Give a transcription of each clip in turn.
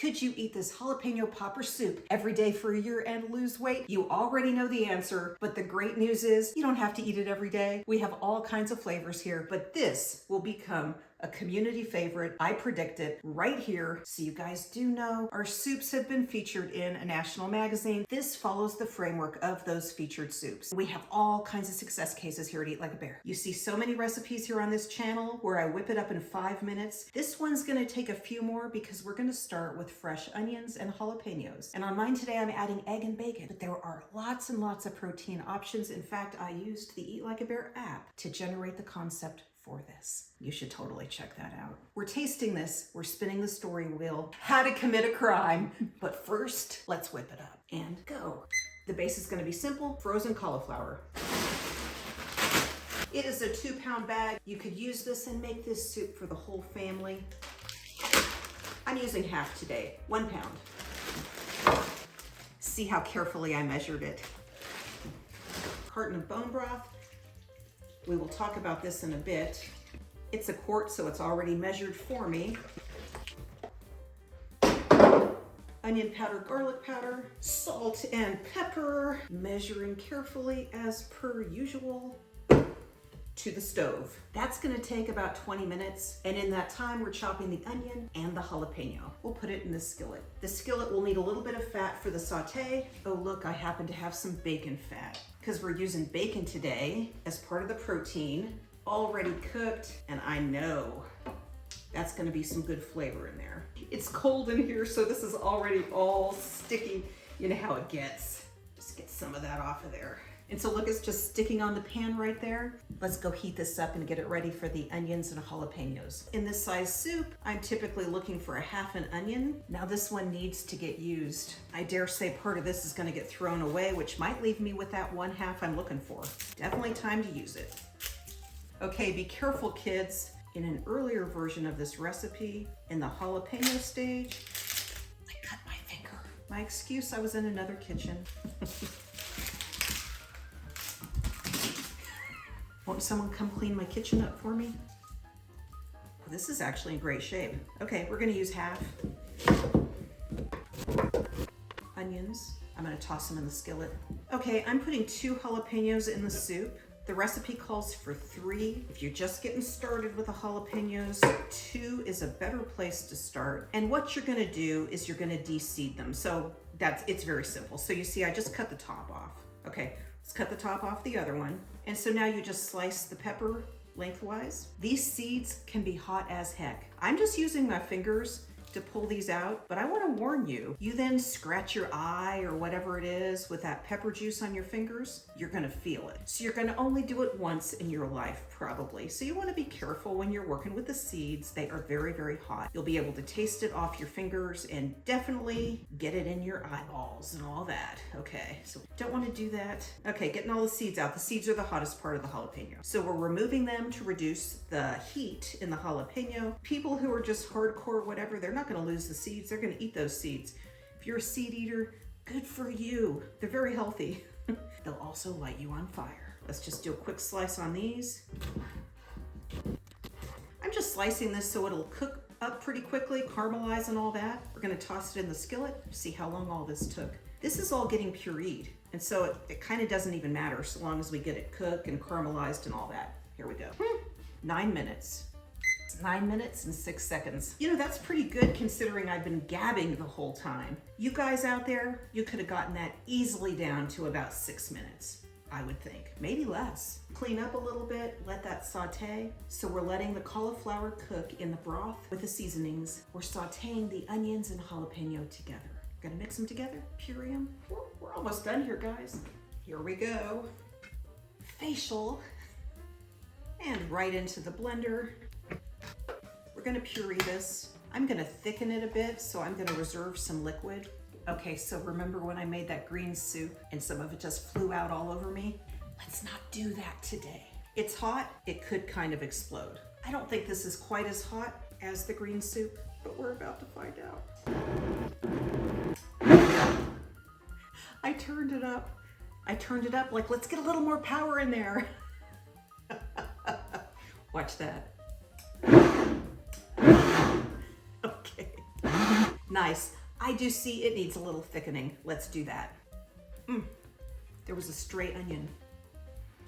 Could you eat this jalapeno popper soup every day for a year and lose weight? You already know the answer, but the great news is you don't have to eat it every day. We have all kinds of flavors here, but this will become a community favorite. I predict it right here. So you guys do know our soups have been featured in a national magazine. This follows the framework of those featured soups. We have all kinds of success cases here at Eat Like a Bear. You see so many recipes here on this channel where I whip it up in 5 minutes. This one's gonna take a few more because we're gonna start with fresh onions and jalapenos. And on mine today, I'm adding egg and bacon, but there are lots and lots of protein options. In fact, I used the Eat Like a Bear app to generate the concept for this. You should totally check that out. We're tasting this, we're spinning the story wheel, how to commit a crime. But first, let's whip it up and go. The base is gonna be simple, frozen cauliflower. It is a 2-pound bag. You could use this and make this soup for the whole family. I'm using half today, 1 pound. See how carefully I measured it. Carton of bone broth. We will talk about this in a bit. It's a quart, so it's already measured for me. Onion powder, garlic powder, salt and pepper, measuring carefully as per usual. To the stove. That's gonna take about 20 minutes. And in that time, we're chopping the onion and the jalapeno. We'll put it in the skillet. The skillet will need a little bit of fat for the saute. Oh look, I happen to have some bacon fat because we're using bacon today as part of the protein, already cooked. And I know that's gonna be some good flavor in there. It's cold in here, so this is already all sticky. You know how it gets. Just get some of that off of there. And so look, it's just sticking on the pan right there. Let's go heat this up and get it ready for the onions and jalapenos. In this size soup, I'm typically looking for a half an onion. Now this one needs to get used. I dare say part of this is gonna get thrown away, which might leave me with that 1/2 I'm looking for. Definitely time to use it. Okay, be careful kids. In an earlier version of this recipe, in the jalapeno stage, I cut my finger. My excuse, I was in another kitchen. Won't someone come clean my kitchen up for me? Well, this is actually in great shape. Okay, we're gonna use half. Onions, I'm gonna toss them in the skillet. Okay, I'm putting 2 jalapenos in the soup. The recipe calls for 3. If you're just getting started with the jalapenos, 2 is a better place to start. And what you're gonna do is you're gonna deseed them. So it's very simple. So you see, I just cut the top off. Okay, let's cut the top off the other one. And so now you just slice the pepper lengthwise. These seeds can be hot as heck. I'm just using my fingers to pull these out, but I want to warn you, you then scratch your eye or whatever it is with that pepper juice on your fingers, you're gonna feel it. So you're gonna only do it once in your life, probably. So you want to be careful when you're working with the seeds. They are very, very hot. You'll be able to taste it off your fingers and definitely get it in your eyeballs and all that. Okay, so don't want to do that. Okay, getting all the seeds out. The seeds are the hottest part of the jalapeno. So we're removing them to reduce the heat in the jalapeno. People who are just hardcore whatever, they're not going to lose the seeds. They're going to eat those seeds. If you're a seed eater, good for you. They're very healthy. They'll also light you on fire. Let's just do a quick slice on these. I'm just slicing this so it'll cook up pretty quickly, caramelize and all that. We're going to toss it in the skillet, see how long all this took. This is all getting pureed, and so it kind of doesn't even matter so long as we get it cooked and caramelized and all that. Here we go. 9 minutes. 9 minutes and 6 seconds. You know, that's pretty good considering I've been gabbing the whole time. You guys out there, you could have gotten that easily down to about 6 minutes, I would think. Maybe less. Clean up a little bit, let that saute. So we're letting the cauliflower cook in the broth with the seasonings. We're sauteing the onions and jalapeno together. Gonna mix them together, puree them. We're almost done here, guys. Here we go. Facial. And right into the blender. We're gonna puree this. I'm gonna thicken it a bit, so I'm gonna reserve some liquid. Okay, so remember when I made that green soup and some of it just flew out all over me? Let's not do that today. It's hot, it could kind of explode. I don't think this is quite as hot as the green soup, but we're about to find out. I turned it up. Like, let's get a little more power in there. Watch that. Okay. Nice. I do see it needs a little thickening. Let's do that. There was a stray onion.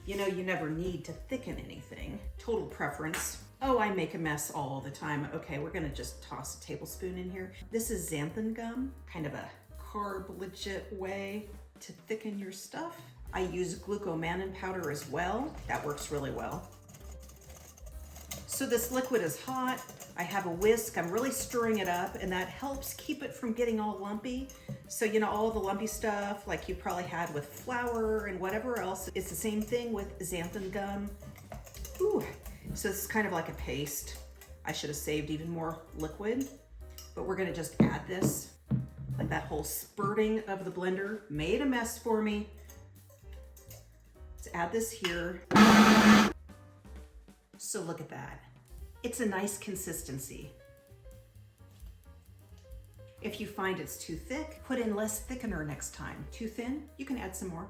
You know, you never need to thicken anything. Total preference. Oh, I make a mess all the time. Okay, we're gonna just toss a tablespoon in here. This is xanthan gum, kind of a carb legit way to thicken your stuff. I use glucomannan powder as well. That works really well. So this liquid is hot. I have a whisk. I'm really stirring it up, and that helps keep it from getting all lumpy. So, you know, all the lumpy stuff like you probably had with flour and whatever else, it's the same thing with xanthan gum. Ooh. So this is kind of like a paste. I should have saved even more liquid, but we're gonna just add this. Like that whole spurting of the blender made a mess for me. Let's add this here. So look at that. It's a nice consistency. If you find it's too thick, put in less thickener next time. Too thin, you can add some more.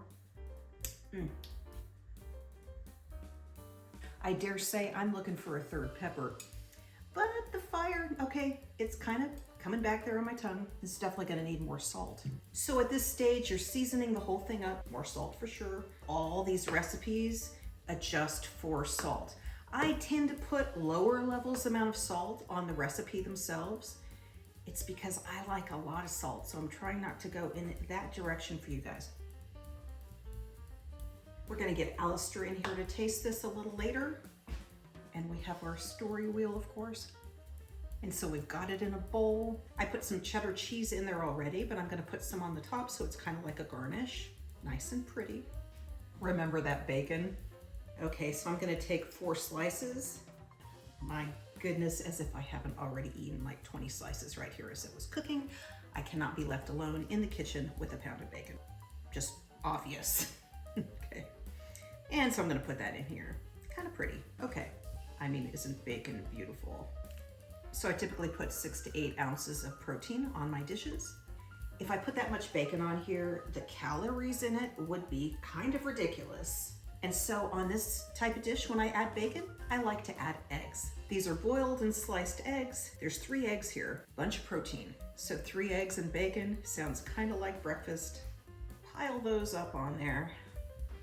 I dare say I'm looking for a third pepper, but the fire, okay, it's kind of coming back there on my tongue. It's definitely gonna need more salt. So at this stage, you're seasoning the whole thing up. More salt for sure. All these recipes adjust for salt. I tend to put lower levels amount of salt on the recipe themselves. It's because I like a lot of salt, so I'm trying not to go in that direction for you guys. We're gonna get Alistair in here to taste this a little later. And we have our story wheel, of course. And so we've got it in a bowl. I put some cheddar cheese in there already, but I'm gonna put some on the top so it's kind of like a garnish. Nice and pretty. Remember that bacon? Okay, so I'm gonna take 4 slices. My goodness, as if I haven't already eaten like 20 slices right here as it was cooking. I cannot be left alone in the kitchen with a pound of bacon. Just obvious. Okay. And so I'm gonna put that in here. Kind of pretty. Okay. I mean, isn't bacon beautiful? So I typically put 6 to 8 ounces of protein on my dishes. If I put that much bacon on here, the calories in it would be kind of ridiculous. And so on this type of dish, when I add bacon, I like to add eggs. These are boiled and sliced eggs. There's 3 eggs here, bunch of protein. So 3 eggs and bacon sounds kind of like breakfast. Pile those up on there.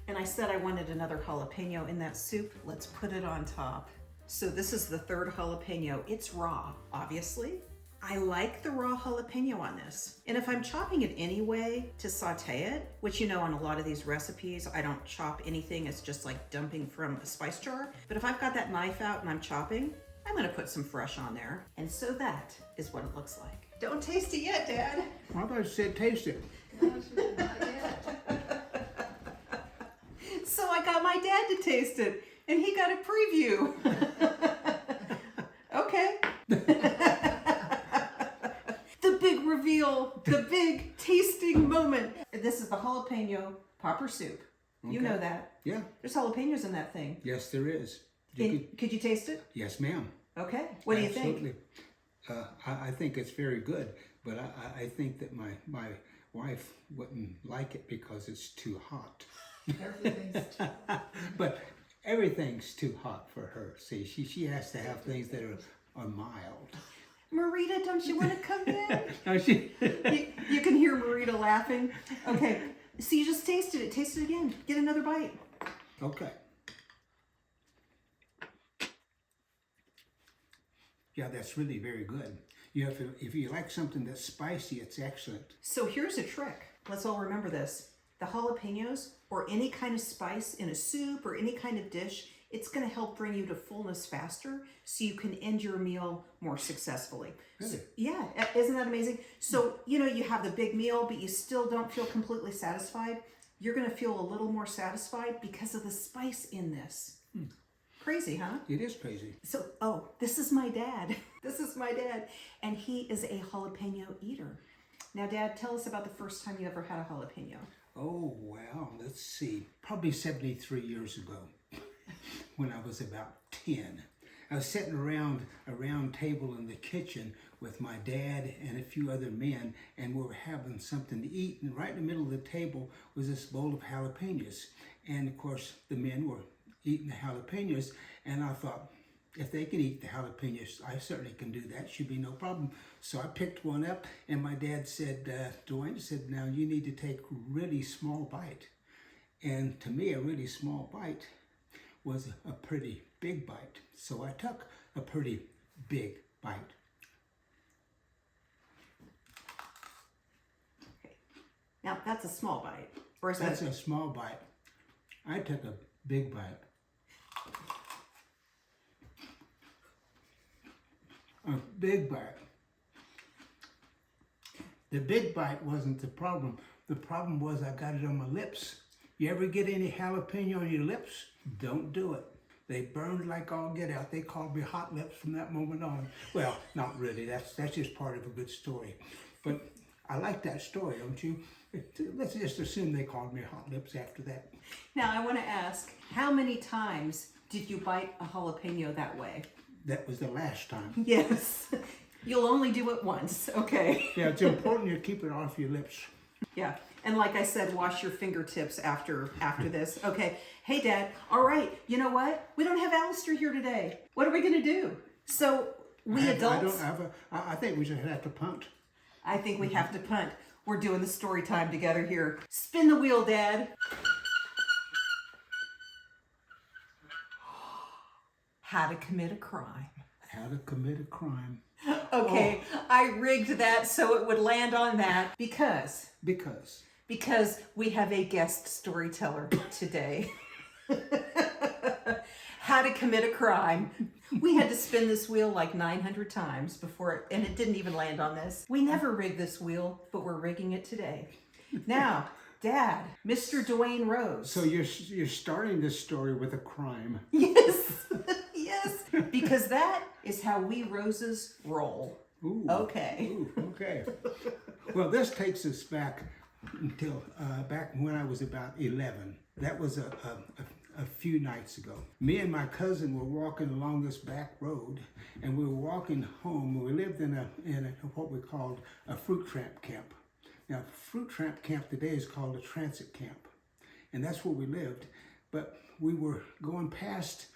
And I said I wanted another jalapeno in that soup. Let's put it on top. So this is the 3rd jalapeno. It's raw, obviously. I like the raw jalapeno on this. And if I'm chopping it anyway to saute it, which you know on a lot of these recipes, I don't chop anything. It's just like dumping from a spice jar. But if I've got that knife out and I'm chopping, I'm gonna put some fresh on there. And so that is what it looks like. Don't taste it yet, Dad. I thought you said taste it. No, not yet. So I got my dad to taste it and he got a preview. Okay. The big reveal, the big tasting moment. This is the Jalapeno Popper Soup. Okay. You know that. Yeah. There's jalapenos in that thing. Yes, there is. Could you taste it? Yes, ma'am. Okay. What do you Absolutely. think? I think it's very good, but I think that my wife wouldn't like it because it's too hot. Everything's too hot. But everything's too hot for her. See, she has to have things that are mild. Marita, don't you want to come in? No, You can hear Marita laughing. Okay, so you just tasted it. Taste it again. Get another bite. Okay. Yeah, that's really very good. You know, if you like something that's spicy, it's excellent. So here's a trick. Let's all remember this. The jalapenos or any kind of spice in a soup or any kind of dish, it's going to help bring you to fullness faster so you can end your meal more successfully. Really? So, yeah, isn't that amazing? So, you know, you have the big meal, but you still don't feel completely satisfied. You're going to feel a little more satisfied because of the spice in this. Crazy, huh? It is crazy. So, this is my dad. This is my dad. And he is a jalapeno eater. Now, Dad, tell us about the first time you ever had a jalapeno. Oh, well, let's see. Probably 73 years ago when I was about 10. I was sitting around a round table in the kitchen with my dad and a few other men, and we were having something to eat. And right in the middle of the table was this bowl of jalapenos. And, of course, the men were eating the jalapenos, and I thought, if they can eat the jalapenos, I certainly can do that. Should be no problem. So I picked one up, and my dad said, Dwayne said, now you need to take a really small bite. And to me, a really small bite was a pretty big bite. So I took a pretty big bite. Okay. Now that's a small bite. Or is That's that a small bite. I took a big bite. A big bite. The big bite wasn't the problem. The problem was I got it on my lips. You ever get any jalapeno on your lips? Don't do it. They burned like all get out. They called me hot lips from that moment on. Well, not really. That's just part of a good story. But I like that story, don't you? Let's just assume they called me hot lips after that. Now I want to ask, how many times did you bite a jalapeno that way? That was the last time. Yes. You'll only do it once, okay? Yeah, it's important you keep it off your lips. Yeah, and like I said, wash your fingertips after this. Okay, hey Dad, all right, you know what? We don't have Alistair here today. What are we gonna do? So adults, I think we just have to punt. I think we have to punt. We're doing the story time together here. Spin the wheel, Dad. How to commit a crime. How to commit a crime. Okay, I rigged that so it would land on that because we have a guest storyteller today. How to commit a crime. We had to spin this wheel like 900 times before and it didn't even land on this. We never rig this wheel, but we're rigging it today. Now, Dad, Mr. Dwayne Rose. So you're starting this story with a crime. Yes, yes, because that is how we Roses roll. Ooh. Okay. Ooh, okay. Well, this takes us back until back when I was about 11. That was a few nights ago. Me and my cousin were walking along this back road, and we were walking home. We lived in what we called a fruit tramp camp. Now, fruit tramp camp today is called a transit camp, and that's where we lived. But we were going past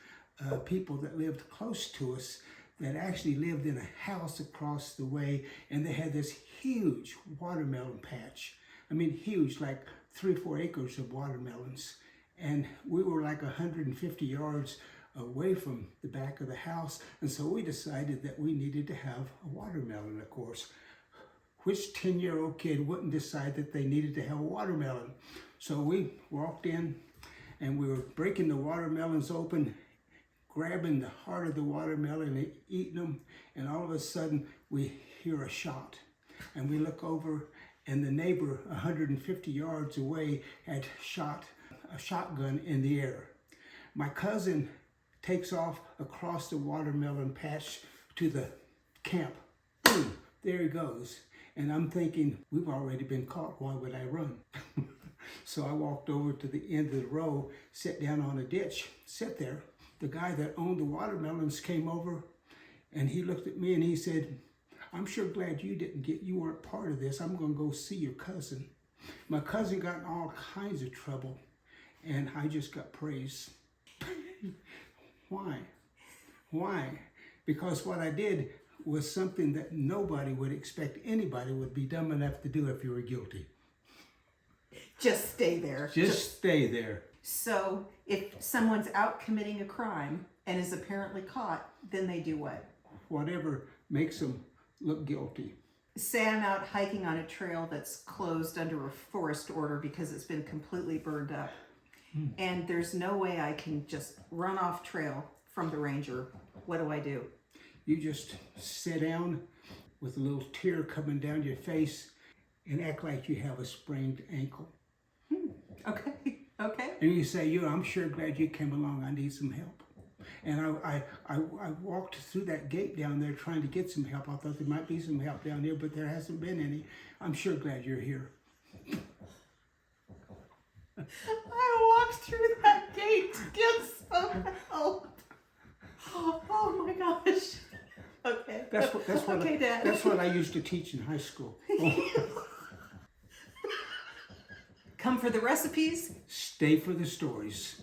people that lived close to us that actually lived in a house across the way, and they had this huge watermelon patch. I mean, huge, like 3 or 4 acres of watermelons. And we were like 150 yards away from the back of the house, and so we decided that we needed to have a watermelon, of course. Which 10-year-old kid wouldn't decide that they needed to have a watermelon? So we walked in, and we were breaking the watermelons open, grabbing the heart of the watermelon and eating them, and all of a sudden we hear a shot. And we look over, and the neighbor 150 yards away had shot a shotgun in the air. My cousin takes off across the watermelon patch to the camp. Boom, there he goes. And I'm thinking, we've already been caught, why would I run? So I walked over to the end of the row, sat down on a ditch, sat there. The guy that owned the watermelons came over, and he looked at me and he said, I'm sure glad you weren't part of this. I'm gonna go see your cousin. My cousin got in all kinds of trouble, and I just got praise. Why? Why? Because what I did was something that nobody would expect anybody would be dumb enough to do if you were guilty. Just stay there. Just stay there. So if someone's out committing a crime and is apparently caught, then they do what? Whatever makes them look guilty. Say I'm out hiking on a trail that's closed under a forest order because it's been completely burned up. And there's no way I can just run off trail from the ranger. What do I do? You just sit down with a little tear coming down your face and act like you have a sprained ankle. Okay, okay. And you say, I'm sure glad you came along. I need some help. And I walked through that gate down there trying to get some help. I thought there might be some help down there, but there hasn't been any. I'm sure glad you're here. I walked through that gate to get some help. Oh my gosh. Okay. That's what I used to teach in high school. Come for the recipes. Stay for the stories.